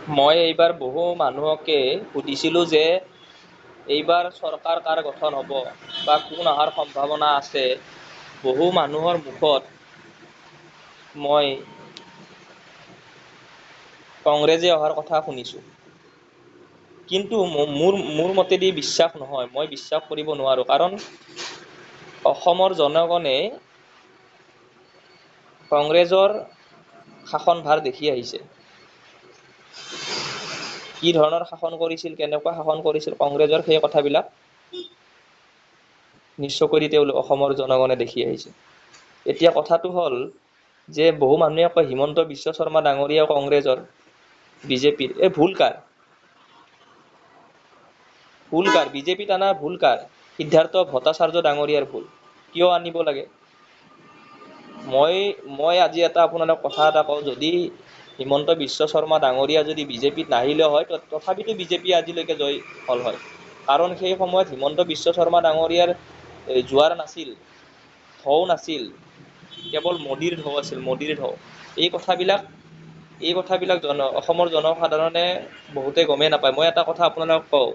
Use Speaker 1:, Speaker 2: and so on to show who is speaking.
Speaker 1: মই এইবাৰ বহু মানুহকে সুধিছিলোঁ যে এইবাৰ চৰকাৰ কাৰ গঠন হ'ব বা কোন অহাৰ সম্ভাৱনা আছে। বহু মানুহৰ মুখত মই কংগ্ৰেছে অহাৰ কথা শুনিছোঁ, কিন্তু মোৰ মতেদি বিশ্বাস নহয়, মই বিশ্বাস কৰিব নোৱাৰোঁ। কাৰণ অসমৰ জনগণে কংগ্ৰেছৰ শাসনভাৰ দেখি আহিছে। কি ধৰণৰ শাসন কৰিছিল, কেনেকুৱা শাসন কৰিছিল কংগ্ৰেছৰ, সেই কথাবিলাক নিশ্চয় কৰি তেওঁলোক অসমৰ জনগণে দেখি আহিছে। এতিয়া কথাটো হ'ল যে বহু মানুহে কয় হিমন্ত বিশ্ব শৰ্মা ডাঙৰীয়া কংগ্ৰেছৰ, বিজেপিৰ, এই ভুল কাৰ? বিজেপিত আনা ভুল কাৰ? সিদ্ধাৰ্থ ভট্টাচাৰ্য ডাঙৰীয়াৰ ভুল। কিয় আনিব লাগে? মই আজি আপোনালোক কথা এটা কওঁ, যদি হিমন্ত বিশ্ব শৰ্মা ডাঙৰীয়া যদি বিজেপিত নাহিলে হয়, তথাপিতো বিজেপি আজিলৈকে জয় হ'ল হয়। কাৰণ সেই সময়ত হিমন্ত বিশ্ব শৰ্মা ডাঙৰীয়াৰ জোৱাৰ নাছিল, ঢৌ নাছিল, কেৱল মোদীৰ ঢৌ আছিল, মোদীৰ ঢৌ। এই কথাবিলাক অসমৰ জনসাধাৰণে বহুতে গমেই নাপায়। মই এটা কথা আপোনালোকক কওঁ,